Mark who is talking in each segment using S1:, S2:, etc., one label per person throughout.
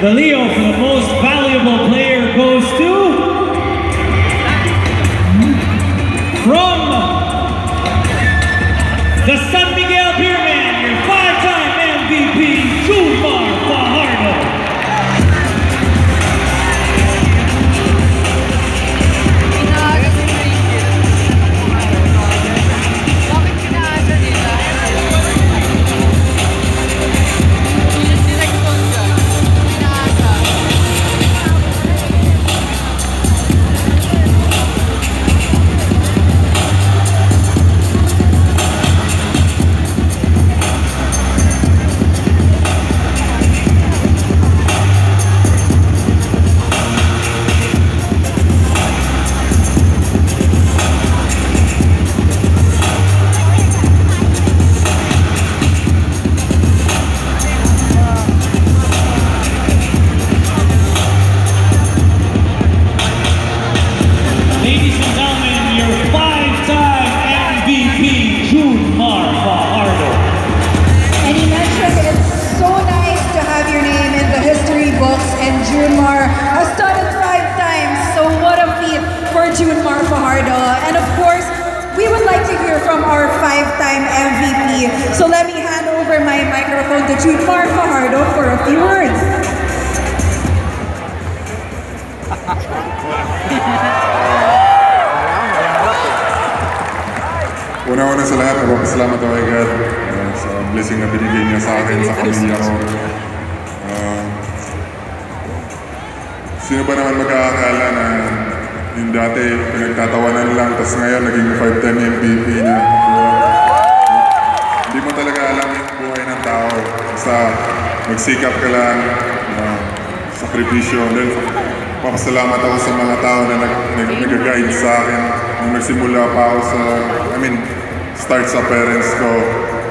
S1: The Leo for the most valuable player goes to... From the San Miguel Beerman, your 5-time MVP, Junmar Fajardo. Ladies and gentlemen, your 5-time MVP, Junmar Fajardo.
S2: And he mentioned it's so nice to have your name in the history books, and Junmar has done it 5 times, so what a feat for Junmar Fajardo. And of course, we would like to hear from our 5-time MVP. So let me hand over my microphone to Junmar Fajardo for a few words.
S3: Una-una sa lahat, magpapasalamat ako kay God sa blessing na binigay niya sa akin, sa pamilya ko. Sino ba naman magkakakala na yung dati pinagtatawanan lang, tapos ngayon naging 5-time MVP niya. Hindi mo talaga alam yung buhay ng tao. Basta magsikap ka lang, sakripisyo. Then, papasalamat ako sa mga tao na nag-guide sa akin. Nung nagsimula pa ako sa, start sa parents ko,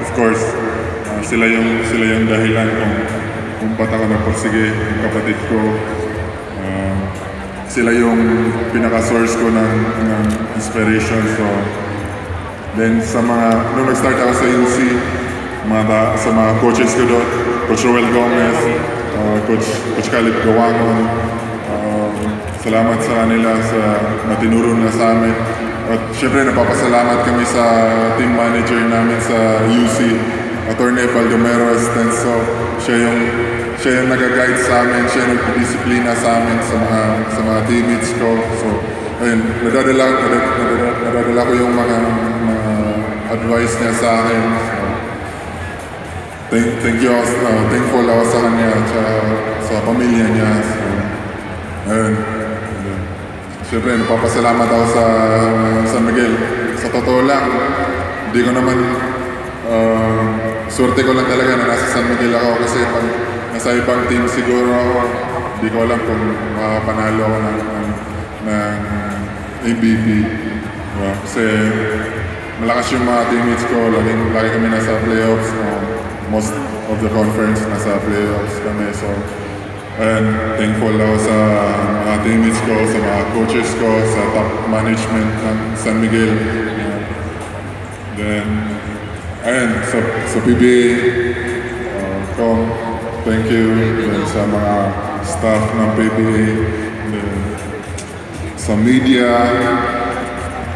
S3: of course, sila yung dahilan kung ba't ako nagpursige, yung kapatid ko. Sila yung pinaka-source ko ng inspiration. So, then nung nag-start ako sa UC, sa mga coaches ko doon, Coach Roel Gomez, Coach Khalid Gawangon, salamat sa kanila sa natinuro na sa amin. At syempre napapasalamat kami sa team manager namin sa UC, Atty. Baldomero Estenso. Siya yung nag-guide sa amin, siya yung nagdisiplina sa amin sa mga teammates ko. So, ayun, nadadala ko yung mga advice niya sa akin. So, thank you, thankful ako sa kanya at sa pamilya niya. So, ayun. Siyempre, napapasalamat ako sa San Miguel. Sa totoo lang, hindi ko naman, swerte ko lang talaga na nasa San Miguel ako kasi pag nasa ibang team siguro ako, hindi ko alam kung makapanalo ako ng MVP. Kasi malakas yung mga teammates ko, lagi kami nasa playoffs. Most of the conference nasa playoffs kami. So, and thankful ako sa mga teammates ko, sa mga coaches ko, sa top management ng San Miguel. Then, ayun, sa PBA, thank you. Then, sa mga staff ng PBA, then, sa media,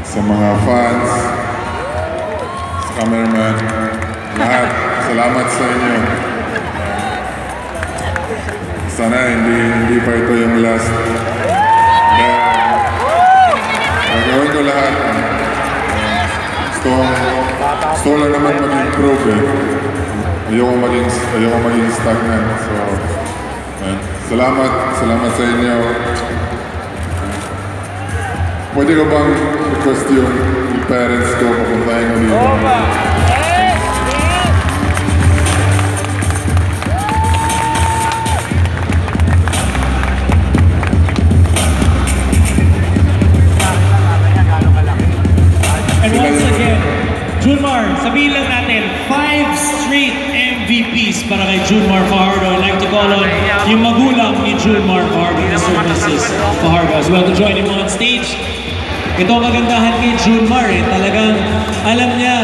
S3: sa mga fans, sa cameraman, lahat. Salamat sa inyo. Sana hindi pa ito yung last. Gagawin ko lahat. Gusto lang naman mag-improve eh. Ayoko maging stagnant. So, salamat sa inyo. Pwede ko bang request yung parents ko papuntahin ko dito?
S1: And once again, Junmar, sabihin lang natin, 5 straight MVPs para kay Junmar Fajardo. I'd like to call on yung magulang ni Junmar Fajardo, Mr. and Mrs. Fajardo, as well to join him on stage. Ito ang kagandahan kay Junmar eh. Talagang alam niya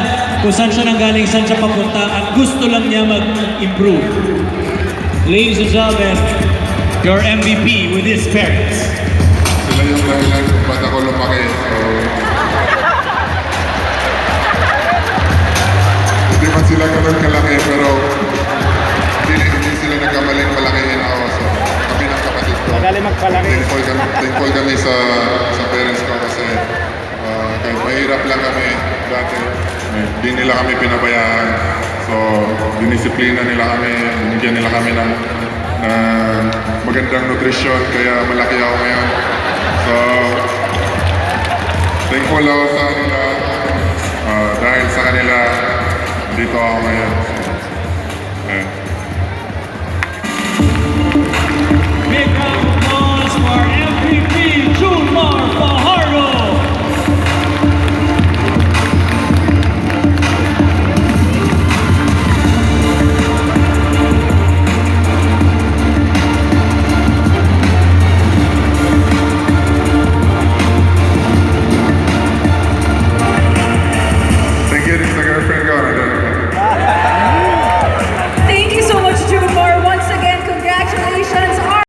S1: kung saan siya nanggaling, saan siya papunta, at gusto lang niya mag-improve. Ladies and gentlemen, your MVP with his parents.
S3: Sila yung dahilan kung ba't ako lumaki. So, hindi man sila ganun kalaki, pero hindi sila nagkamaling palakihin ako. So, kami ng kapatid ko.
S4: Magaling magpalaki.
S3: Thankful kami sa parents ko kasi kahit mahirap lang kami dati, hindi nila kami pinabayaan. So, dinisiplina nila kami, binigyan nila kami ng magandang nutrisyon, kaya malaki ako ngayon. So, thankful ako sa kanila. Dahil sa kanila, dito ako ngayon. So,